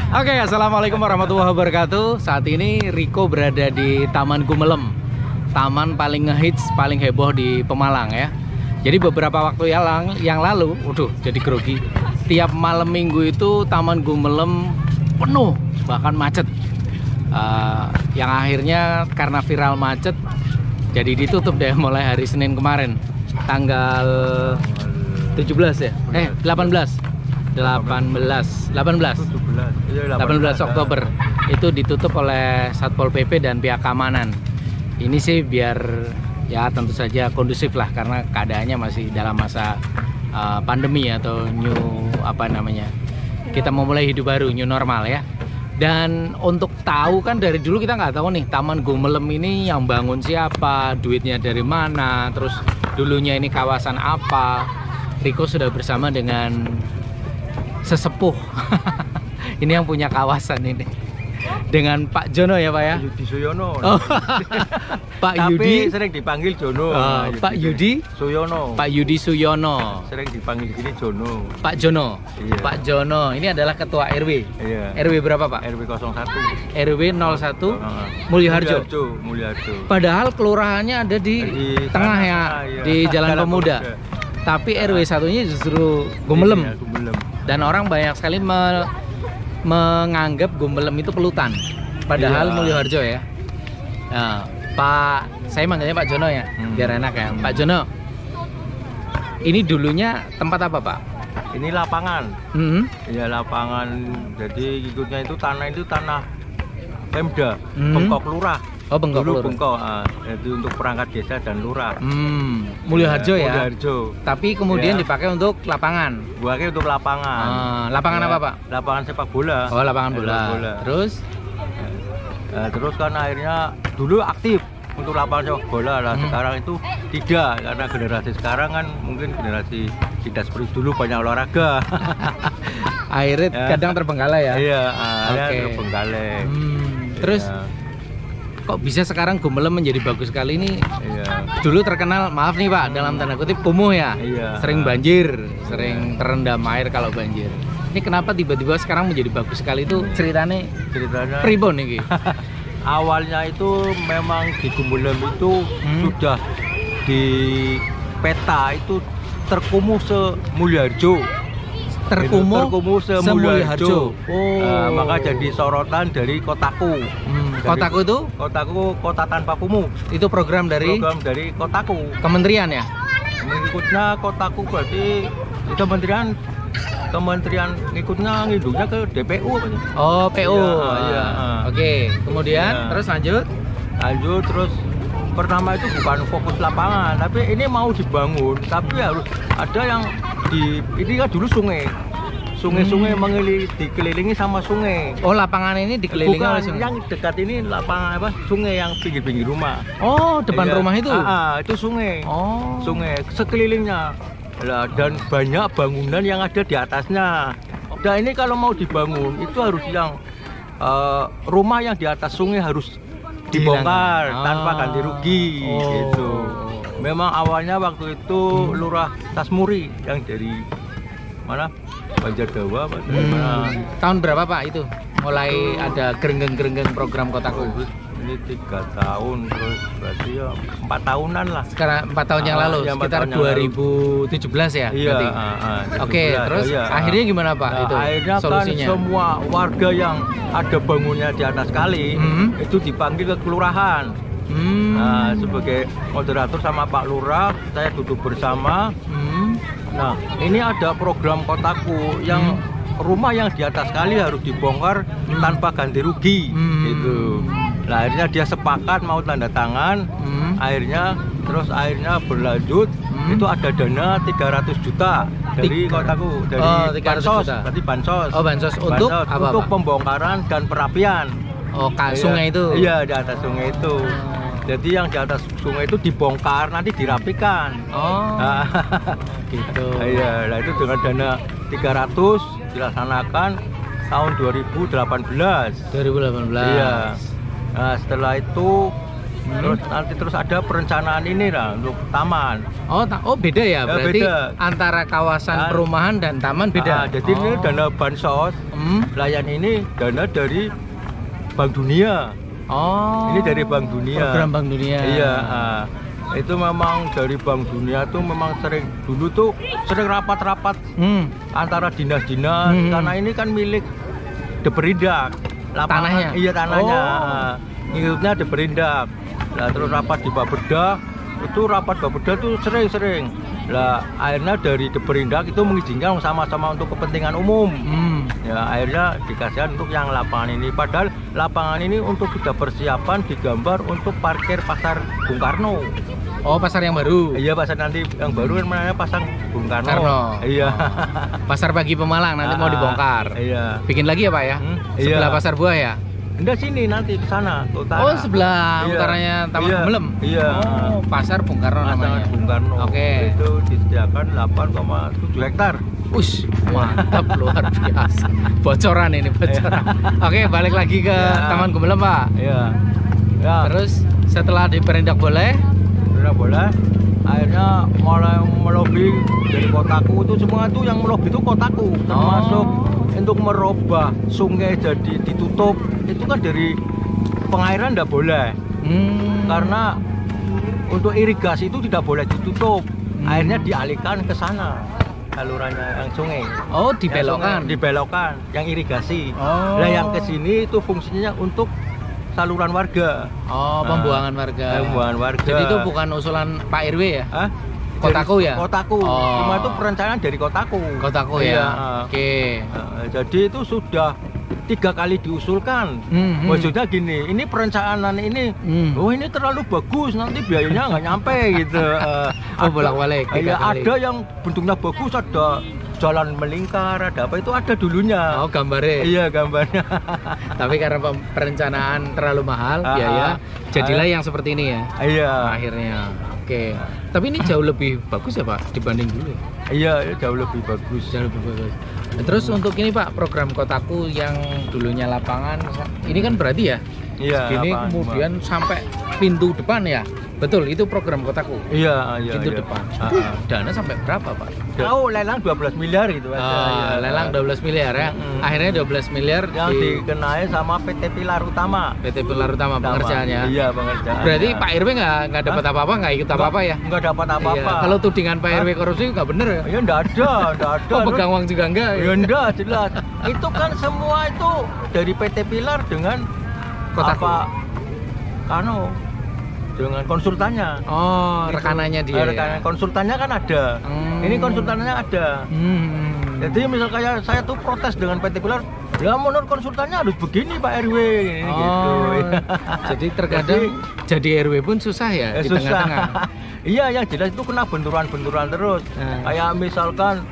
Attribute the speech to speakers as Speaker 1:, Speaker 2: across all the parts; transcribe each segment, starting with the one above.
Speaker 1: Oke, assalamualaikum warahmatullahi wabarakatuh. Saat ini Riko berada di Taman Gumelem, taman paling ngehits, paling heboh di Pemalang ya. Jadi beberapa waktu yang lalu, jadi grogi. Tiap malam minggu itu Taman Gumelem penuh, bahkan macet. Yang akhirnya karena viral macet, jadi ditutup deh mulai hari Senin kemarin, tanggal 17 ya? 18 Oktober itu ditutup oleh Satpol PP dan pihak keamanan. Ini sih biar ya tentu saja kondusif lah, karena keadaannya masih dalam masa pandemi atau kita memulai hidup baru, new normal ya. Dan untuk tahu kan dari dulu kita nggak tahu nih Taman Gumelem ini yang bangun siapa, duitnya dari mana, terus dulunya ini kawasan apa. Riko sudah bersama dengan sesepuh ini yang punya kawasan ini, dengan Pak Jono ya Pak ya?
Speaker 2: Yudi Suyono.
Speaker 1: Oh. Pak Yudi.
Speaker 2: Tapi sering dipanggil Jono.
Speaker 1: Pak Yudi
Speaker 2: Suyono.
Speaker 1: Pak Yudi Suyono.
Speaker 2: Sering dipanggil gini Jono.
Speaker 1: Pak Jono.
Speaker 2: Iya.
Speaker 1: Pak Jono ini adalah ketua RW.
Speaker 2: Iya.
Speaker 1: RW berapa Pak?
Speaker 2: RW 01.
Speaker 1: RW 01 Mulyoharjo.
Speaker 2: Mulyoharjo.
Speaker 1: Padahal kelurahannya ada di tengah ya,
Speaker 2: iya.
Speaker 1: di Jalan Pemuda. Tapi RW satunya justru Gumelem.
Speaker 2: Iya, Gumelem.
Speaker 1: Dan orang banyak sekali menganggap Gumelem itu Pelutan, padahal
Speaker 2: iya.
Speaker 1: Mulyoharjo ya. Nah, Pak, saya manggilnya Pak Jono ya, biar enak ya. Pak Jono, ini dulunya tempat apa Pak?
Speaker 2: Ini lapangan. Ya lapangan. Jadi ikutnya itu tanah Pemda, Bengkok Lurah.
Speaker 1: Oh, Bengkok
Speaker 2: Dulu
Speaker 1: Lurah.
Speaker 2: Bengkok, jadi untuk perangkat desa dan lurah.
Speaker 1: Mulyoharjo ya.
Speaker 2: Mulyoharjo.
Speaker 1: Tapi kemudian
Speaker 2: Ya.
Speaker 1: dipakai untuk lapangan.
Speaker 2: Buatnya untuk lapangan.
Speaker 1: Lapangan
Speaker 2: Ya,
Speaker 1: apa Pak?
Speaker 2: Lapangan sepak bola.
Speaker 1: Oh, lapangan bola.
Speaker 2: Sepak bola.
Speaker 1: Terus?
Speaker 2: Terus kan akhirnya dulu aktif untuk lapangan sepak bola lah. Sekarang itu tidak, karena generasi sekarang kan mungkin generasi tidak seperti dulu, banyak olahraga.
Speaker 1: Akhirnya
Speaker 2: Ya.
Speaker 1: kadang terbengkalai ya.
Speaker 2: Iya,
Speaker 1: Oke.
Speaker 2: terbengkalai.
Speaker 1: Terus
Speaker 2: Ya.
Speaker 1: kok bisa sekarang Gumelem menjadi bagus sekali ini?
Speaker 2: Iya.
Speaker 1: Dulu terkenal, maaf nih Pak, dalam tanda kutip kumuh ya.
Speaker 2: Iya.
Speaker 1: Sering banjir, sering terendam air kalau banjir. Ini kenapa tiba-tiba sekarang menjadi bagus sekali itu ceritanya pribon nih?
Speaker 2: Awalnya itu memang di Gumelem itu sudah di peta itu terkumuh se-Mulyoharjo.
Speaker 1: Terkumuh
Speaker 2: se-Mulyoharjo.
Speaker 1: Oh.
Speaker 2: Maka jadi sorotan dari kotaku.
Speaker 1: Kotaku itu?
Speaker 2: Kotaku, kota tanpa kumuh.
Speaker 1: Itu program dari
Speaker 2: kotaku.
Speaker 1: kementerian ya?
Speaker 2: Mengikutnya kotaku berarti kementerian ngidungnya ke DPU.
Speaker 1: Oh, PU.
Speaker 2: Iya.
Speaker 1: Oke, kemudian
Speaker 2: Iya.
Speaker 1: terus lanjut
Speaker 2: Terus pertama itu bukan fokus lapangan, tapi ini mau dibangun, tapi harus ada yang ini kan dulu sungai dikelilingi sama sungai.
Speaker 1: Oh, lapangan ini dikelilingi oleh sungai.
Speaker 2: Yang dekat ini lapangan sungai yang pinggir-pinggir rumah.
Speaker 1: Oh, depan
Speaker 2: Iya.
Speaker 1: rumah itu?
Speaker 2: Itu sungai.
Speaker 1: Oh.
Speaker 2: Sungai sekelilingnya. Dan banyak bangunan yang ada di atasnya. Dan ini kalau mau dibangun itu harus yang rumah yang di atas sungai harus dibongkar tanpa ganti rugi gitu. Memang awalnya waktu itu Lurah Tasmuri yang dari mana? Banjardawa,
Speaker 1: Tahun berapa Pak itu? Mulai ada gerenggeng-gerenggeng program Kotaku.
Speaker 2: Ini 3 tahun, terus berarti ya 4 tahunan lah.
Speaker 1: Sekarang 4 tahun yang lalu,
Speaker 2: Ya, 4
Speaker 1: sekitar
Speaker 2: tahun yang
Speaker 1: 2017 ya?
Speaker 2: Iya.
Speaker 1: Oke, terus akhirnya gimana Pak itu
Speaker 2: akhirnya
Speaker 1: solusinya?
Speaker 2: kan semua warga yang ada bangunnya di atas kali itu dipanggil ke kelurahan. Nah, sebagai moderator sama Pak Lurah, saya duduk bersama. Nah, ini ada program Kotaku yang rumah yang di atas kali harus dibongkar tanpa ganti rugi gitu. Nah, akhirnya dia sepakat mau tanda tangan. Akhirnya berlanjut itu ada dana 300 juta dari Kotaku, dari bansos, berarti bansos.
Speaker 1: Oh, bansos untuk apa
Speaker 2: untuk
Speaker 1: Pak?
Speaker 2: pembongkaran dan perapian.
Speaker 1: Oh, sungai itu?
Speaker 2: Iya, di atas sungai itu. Jadi yang di atas sungai itu dibongkar, nanti dirapikan.
Speaker 1: Oh, gitu.
Speaker 2: Iya, nah itu dengan dana 300 dilaksanakan tahun 2018.
Speaker 1: 2018.
Speaker 2: Iya. Nah, setelah itu Terus ada perencanaan ini lah untuk taman.
Speaker 1: Oh beda ya, berarti
Speaker 2: beda.
Speaker 1: Antara kawasan perumahan dan taman beda.
Speaker 2: Jadi ini dana bansos, layan ini dana dari Bank Dunia. Ini dari Bank Dunia.
Speaker 1: Program Bank Dunia.
Speaker 2: Iya. Itu memang dari Bank Dunia tuh memang dulu tuh sering rapat-rapat antara dinas-dinas karena ini kan milik Deperindak.
Speaker 1: Tanahnya?
Speaker 2: Iya, tanahnya. Ngikutnya Deperindak. Nah, terus rapat di Bapeda, itu rapat Bapeda tuh sering-sering. Lah akhirnya dari Deperindak itu mengizinkan sama-sama untuk kepentingan umum. Ya akhirnya dikasihkan untuk yang lapangan ini. Padahal lapangan ini untuk sudah persiapan digambar untuk parkir pasar Bung Karno.
Speaker 1: Oh, pasar yang baru?
Speaker 2: Iya, pasar nanti yang baru kan namanya pasar Bung Karno. Iya.
Speaker 1: Pasar Pagi Pemalang nanti mau dibongkar.
Speaker 2: Iya.
Speaker 1: Bikin lagi ya Pak ya? Sebelah Pasar Buah ya?
Speaker 2: Enggak, sini nanti ke sana, ke utara.
Speaker 1: Oh, sebelah utaranya Taman Gumelem.
Speaker 2: Iya.
Speaker 1: Oh, Pasar Bung Karno namanya.
Speaker 2: Bung Karno.
Speaker 1: Oke.
Speaker 2: Itu disediakan 8,7 hektar.
Speaker 1: Ush, mantap luar biasa. Bocoran ini, bocoran. Oke, balik lagi ke Taman Gumelem, Pak.
Speaker 2: Iya. Ya.
Speaker 1: Terus setelah Deperindak boleh,
Speaker 2: akhirnya mulai melobi dari kotaku itu semua itu yang melobi itu kotaku, termasuk untuk merubah sungai jadi ditutup itu kan dari pengairan tidak boleh karena untuk irigasi itu tidak boleh ditutup, akhirnya dialihkan ke sana salurannya yang sungai.
Speaker 1: Oh, dibelokkan?
Speaker 2: Dibelokkan yang irigasi. Nah yang kesini itu fungsinya untuk saluran warga.
Speaker 1: Oh, pembuangan warga.
Speaker 2: Pembuangan warga.
Speaker 1: Jadi itu bukan usulan Pak RW ya? Kotaku ya?
Speaker 2: Kotaku. Cuma itu perencanaan dari kotaku.
Speaker 1: Kotaku ya. Oke.
Speaker 2: Jadi itu sudah 3 kali diusulkan. Maksudnya gini, ini perencanaan ini, oh ini terlalu bagus, nanti biayanya nggak nyampe gitu.
Speaker 1: Bolak-balik.
Speaker 2: Ada yang bentuknya bagus, ada jalan melingkar, ada apa itu ada dulunya.
Speaker 1: Oh, gambarnya.
Speaker 2: Iya, gambarnya.
Speaker 1: Tapi karena perencanaan terlalu mahal biaya, jadilah yang seperti ini ya.
Speaker 2: Iya.
Speaker 1: Akhirnya. Oke. Tapi ini jauh lebih bagus ya Pak dibanding dulu.
Speaker 2: Iya, jauh lebih bagus.
Speaker 1: Jauh lebih bagus. Terus untuk ini Pak, program Kotaku yang dulunya lapangan, ini kan berarti ya?
Speaker 2: Iya.
Speaker 1: Ini kemudian sampai pintu depan ya? Betul, itu program Kotaku.
Speaker 2: Iya.
Speaker 1: Pintu depan. Dana sampai berapa Pak?
Speaker 2: Lelang 12 miliar gitu aja.
Speaker 1: Lelang 12 miliar ya. Akhirnya 12 miliar
Speaker 2: yang dikenai sama PT Pilar Utama.
Speaker 1: PT Pilar Utama pengerjaannya.
Speaker 2: Iya, pengerjaan.
Speaker 1: Berarti Pak RW nggak dapat apa-apa, nggak ikut apa-apa ya?
Speaker 2: Nggak dapat apa-apa.
Speaker 1: Iya. Kalau tudingan Pak RW korupsi nggak bener ya?
Speaker 2: Iya, nggak ada.
Speaker 1: Oh, pegang uang juga enggak ya?
Speaker 2: Ya enggak, jelas. Itu kan semua itu dari PT Pilar dengan
Speaker 1: Kotaku.
Speaker 2: Dengan konsultannya.
Speaker 1: Oh, rekanannya dia.
Speaker 2: Rekanan konsultannya kan ada. Ini konsultannya ada. Jadi misal kayak saya tuh protes dengan PT Pilar, ya menurut konsultannya harus begini Pak RW gitu.
Speaker 1: Jadi terkadang jadi RW pun susah ya di tengah-tengah.
Speaker 2: Iya, yang jelas itu kena benturan-benturan terus. Kayak misalkan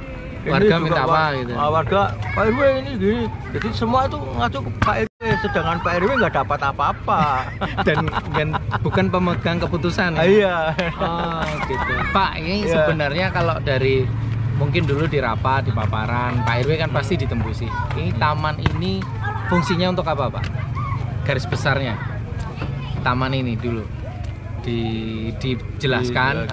Speaker 1: warga
Speaker 2: ini
Speaker 1: minta apa gitu.
Speaker 2: Warga Pak RW ini gini. Jadi semua itu ngacu ke Pak RW, sedangkan Pak RW nggak dapat apa-apa.
Speaker 1: dan bukan pemegang keputusan ya?
Speaker 2: Iya.
Speaker 1: Oh gitu. Pak, ini sebenarnya kalau dari mungkin dulu di rapat, di paparan, Pak RW kan pasti ditembusi. Ini taman ini fungsinya untuk apa Pak? Garis besarnya taman ini dulu dijelaskan.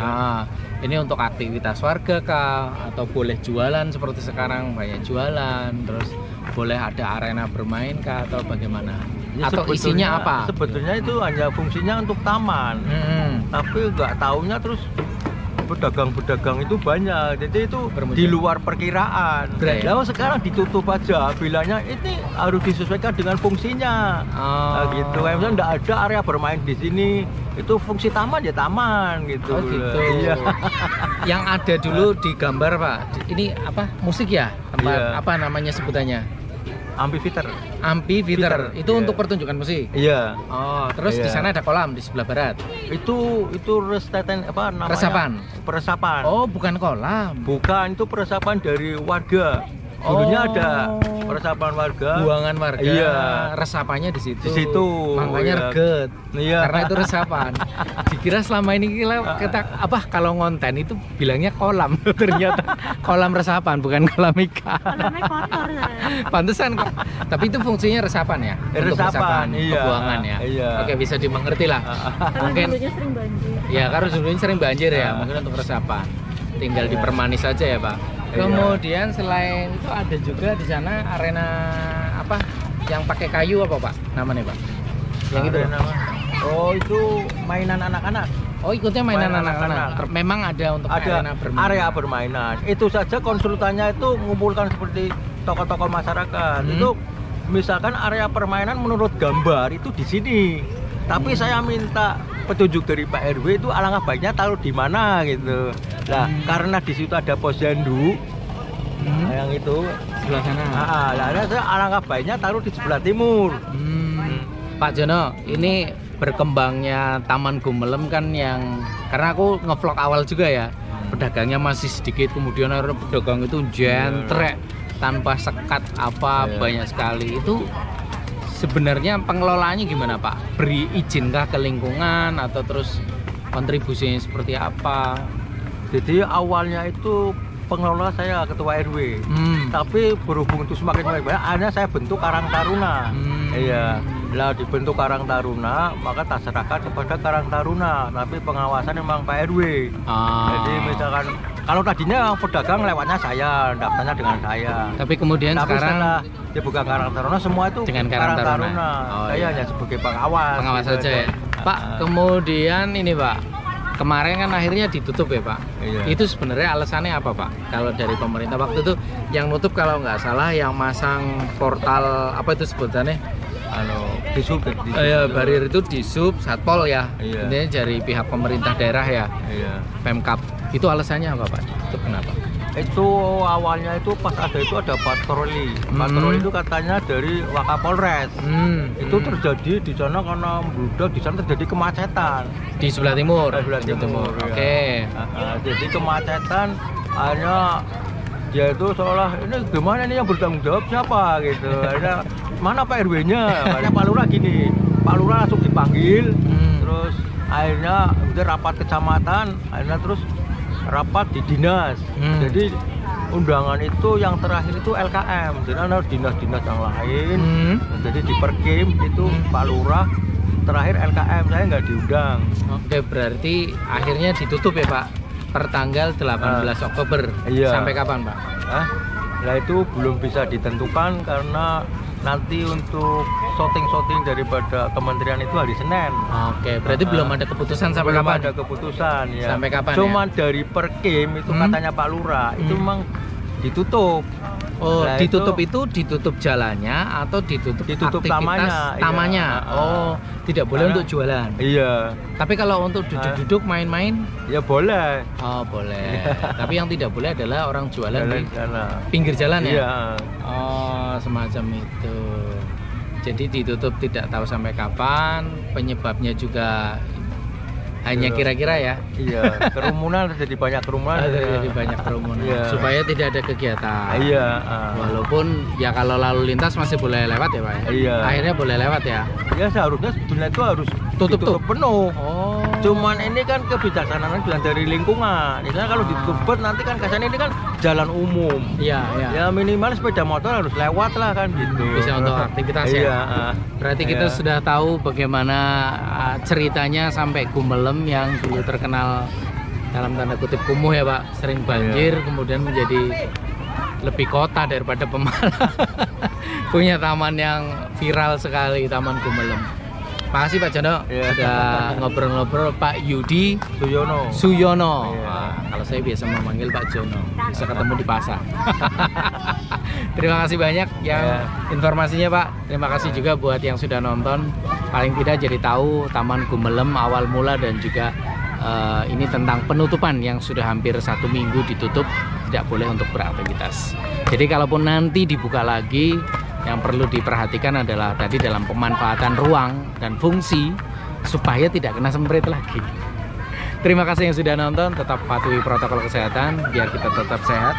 Speaker 1: Ini untuk aktivitas warga kah? Atau boleh jualan seperti sekarang banyak jualan, terus boleh ada arena bermain kah atau bagaimana? Ya, atau isinya apa?
Speaker 2: Sebetulnya itu hanya fungsinya untuk taman, tapi nggak taunya terus pedagang-pedagang itu banyak, jadi itu di luar perkiraan. Lalu sekarang ditutup aja, bilangnya ini harus disesuaikan dengan fungsinya. Nah, gitu. Kayak misalnya nggak ada area bermain di sini, itu fungsi taman ya taman gitu.
Speaker 1: Oh gitu. Iya. Yang ada dulu di gambar Pak, ini apa? Musik ya? Tempat apa namanya sebutannya?
Speaker 2: Amphitheater.
Speaker 1: Amphitheater. Itu untuk pertunjukan musik.
Speaker 2: Iya.
Speaker 1: Oh, terus di sana ada kolam di sebelah barat.
Speaker 2: Itu resapan apa namanya? Peresapan.
Speaker 1: Oh, bukan kolam.
Speaker 2: Bukan, itu peresapan dari warga. Dulunya ada Resapan warga.
Speaker 1: Buangan warga.
Speaker 2: Iya.
Speaker 1: Resapannya di situ.
Speaker 2: Di situ.
Speaker 1: Makanya reget.
Speaker 2: Iya.
Speaker 1: Karena itu resapan. Dikira selama ini kita kalau ngonten itu bilangnya kolam, ternyata kolam resapan bukan kolam ikan.
Speaker 3: Kolamnya kotor.
Speaker 1: Pantesan kok. Tapi itu fungsinya resapan ya. Untuk resapan,
Speaker 2: iya.
Speaker 1: Pembuangan ya.
Speaker 2: Iya.
Speaker 1: Oke, bisa dimengerti lah.
Speaker 3: Karena
Speaker 1: Mungkin
Speaker 3: dulunya sering banjir.
Speaker 1: ya karena dulunya sering banjir ya. Mungkin untuk resapan. Tinggal dipermanis saja ya, Pak. Kemudian selain itu ada juga di sana arena apa yang pakai kayu apa, Pak? Namanya, Pak? Yang itu.
Speaker 2: Oh, itu mainan anak-anak.
Speaker 1: Oh, ikutnya mainan anak-anak. Memang ada untuk
Speaker 2: Ada area permainan. Itu saja konsultannya itu mengumpulkan seperti tokoh-tokoh masyarakat. Itu misalkan area permainan menurut gambar itu di sini. Tapi saya minta petunjuk dari Pak RW itu alangkah baiknya taruh di mana gitu. Nah, karena di situ ada posyandu, yang itu
Speaker 1: sebelah sana.
Speaker 2: Saya alangkah baiknya taruh di sebelah timur.
Speaker 1: Pak Jono, ini berkembangnya Taman Gumelem kan yang karena aku ngevlog awal juga ya. Pedagangnya masih sedikit, kemudian pedagang itu jentrek tanpa sekat banyak sekali. Itu sebenarnya pengelolaannya gimana, Pak? Beri izinkah ke lingkungan atau terus kontribusinya seperti apa?
Speaker 2: Jadi awalnya itu pengelola saya ketua RW, tapi berhubung itu semakin banyak, akhirnya saya bentuk Karang Taruna. Iya, lah dibentuk Karang Taruna, maka tak serahkan kepada Karang Taruna, tapi pengawasan memang Pak RW. Jadi misalkan kalau tadinya pedagang lewatnya saya, daftarnya dengan saya.
Speaker 1: Tapi kemudian sekarang
Speaker 2: dia bukan Karang Taruna, semua itu
Speaker 1: dengan Karang Taruna.
Speaker 2: Saya hanya sebagai pengawas.
Speaker 1: Pengawas gitu saja ya. Pak, kemudian ini Pak. Kemarin kan akhirnya ditutup ya Pak.
Speaker 2: Iya.
Speaker 1: Itu sebenarnya alasannya apa Pak? Kalau dari pemerintah waktu itu yang nutup kalau nggak salah yang masang portal apa itu sebutannya?
Speaker 2: Disub.
Speaker 1: Ya barrier itu disub Satpol ya.
Speaker 2: Iya.
Speaker 1: Intinya dari pihak pemerintah daerah ya.
Speaker 2: Iya.
Speaker 1: Pemkap. Itu alasannya apa Pak? Itu kenapa?
Speaker 2: Itu awalnya itu pas ada patroli. Patroli itu katanya dari Wakapolres. Itu terjadi di sana karena membludak, di sana terjadi kemacetan.
Speaker 1: Di sebelah timur.
Speaker 2: Di sebelah timur.
Speaker 1: Ya.
Speaker 2: Oke. Jadi kemacetan hanya dia itu seolah ini gimana ini yang bertanggung jawab siapa gitu. Akhirnya mana Pak RW-nya? Akhirnya Pak Lurah gini. Pak Lurah langsung dipanggil. Terus akhirnya udah rapat kecamatan, akhirnya terus rapat di dinas. Jadi undangan itu yang terakhir itu LKM. Jadi ada dinas-dinas yang lain. Jadi di Perkim itu Pak Lurah, terakhir LKM saya nggak diundang.
Speaker 1: Oke, berarti akhirnya ditutup ya Pak per tanggal 18 Oktober.
Speaker 2: Iya.
Speaker 1: Sampai kapan Pak?
Speaker 2: Nah itu belum bisa ditentukan karena nanti untuk shooting daripada kementerian itu hari Senin.
Speaker 1: Oke, berarti belum ada keputusan sampai
Speaker 2: belum
Speaker 1: kapan?
Speaker 2: ada keputusan ya.
Speaker 1: Sampai kapan?
Speaker 2: Cuman dari Perkim itu katanya Pak Lurah itu memang ditutup.
Speaker 1: Oh, nah, ditutup itu ditutup jalannya atau ditutup aktivitas tamanya?
Speaker 2: Iya.
Speaker 1: Oh, tidak boleh untuk jualan.
Speaker 2: Iya.
Speaker 1: Tapi kalau untuk duduk-duduk main-main?
Speaker 2: Ya boleh.
Speaker 1: Oh, boleh. Tapi yang tidak boleh adalah orang jualan di pinggir jalan ya?
Speaker 2: Iya.
Speaker 1: Oh, semacam itu. Jadi ditutup tidak tahu sampai kapan, penyebabnya juga hanya kira-kira ya.
Speaker 2: Iya, kerumunan terjadi banyak kerumunan.
Speaker 1: Terjadi banyak kerumunan. Iya. Supaya tidak ada kegiatan.
Speaker 2: Iya.
Speaker 1: Walaupun ya kalau lalu lintas masih boleh lewat ya Pak ya.
Speaker 2: Iya.
Speaker 1: Akhirnya boleh lewat ya.
Speaker 2: Ya seharusnya sebenarnya itu harus
Speaker 1: tutup
Speaker 2: penuh.
Speaker 1: Oh.
Speaker 2: Cuman ini kan kebijaksanaan juga dari lingkungan. Misalnya kalau ditutup nanti kan kesannya ini kan jalan umum.
Speaker 1: Iya, iya.
Speaker 2: Ya minimal sepeda motor harus lewat lah kan gitu.
Speaker 1: Bisa untuk aktivitas ya.
Speaker 2: Iya.
Speaker 1: Berarti kita sudah tahu bagaimana ceritanya sampai Gumelem yang dulu terkenal dalam tanda kutip kumuh ya Pak, sering banjir, kemudian menjadi lebih kota daripada Pemalang. Punya taman yang viral sekali, Taman Gumelem. Makasih Pak Jono sudah ngobrol-ngobrol. Pak Yudi Suyono. Nah, kalau saya biasa memanggil Pak Jono, bisa ketemu di pasar. Terima kasih banyak yang informasinya Pak. Terima kasih juga buat yang sudah nonton. Paling tidak jadi tahu Taman Gumelem awal mula dan juga ini tentang penutupan yang sudah hampir 1 minggu ditutup, tidak boleh untuk beraktivitas. Jadi kalaupun nanti dibuka lagi, yang perlu diperhatikan adalah tadi dalam pemanfaatan ruang dan fungsi supaya tidak kena semprot lagi. Terima kasih yang sudah nonton, tetap patuhi protokol kesehatan biar kita tetap sehat.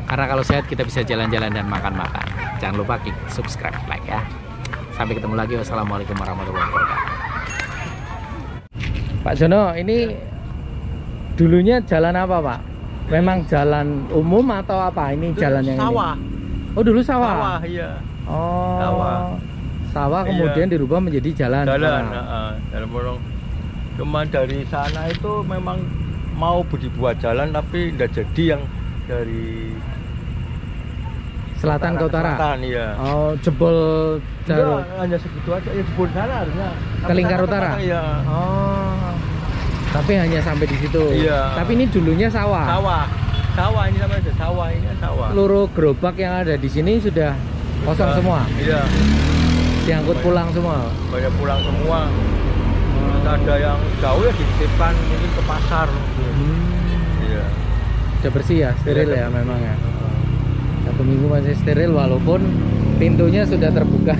Speaker 1: Karena kalau sehat kita bisa jalan-jalan dan makan-makan. Jangan lupa klik subscribe, like ya. Sampai ketemu lagi. Wassalamualaikum warahmatullahi wabarakatuh. Pak Jono, ini dulunya jalan apa Pak? Memang jalan umum atau apa? Ini
Speaker 2: Itu
Speaker 1: jalan yang
Speaker 2: sawah.
Speaker 1: ini? Oh dulu sawah?
Speaker 2: Sawah, iya.
Speaker 1: Oh,
Speaker 2: Sawah.
Speaker 1: Kemudian dirubah menjadi jalan.
Speaker 2: Jalan bolong. Cuma dari sana itu memang mau dibuat jalan tapi tidak jadi yang dari
Speaker 1: selatan ke utara.
Speaker 2: Selatan, iya.
Speaker 1: Oh, jebol jalur.
Speaker 2: Hanya segitu aja, ya jebol sana harusnya.
Speaker 1: Ke lingkar utara.
Speaker 2: Iya.
Speaker 1: Oh. Tapi hanya sampai di situ.
Speaker 2: Iya.
Speaker 1: Tapi ini dulunya sawah.
Speaker 2: Sawah ini namanya sawah, ini sawah.
Speaker 1: Seluruh gerobak yang ada di sini sudah kosong semua.
Speaker 2: Iya.
Speaker 1: Diangkut pulang semua.
Speaker 2: Banyak pulang semua. Ada yang jauh ya dititipkan mungkin ke pasar. Iya.
Speaker 1: Sudah bersih ya, steril ya memang ya. 1 minggu masih steril walaupun pintunya sudah terbuka.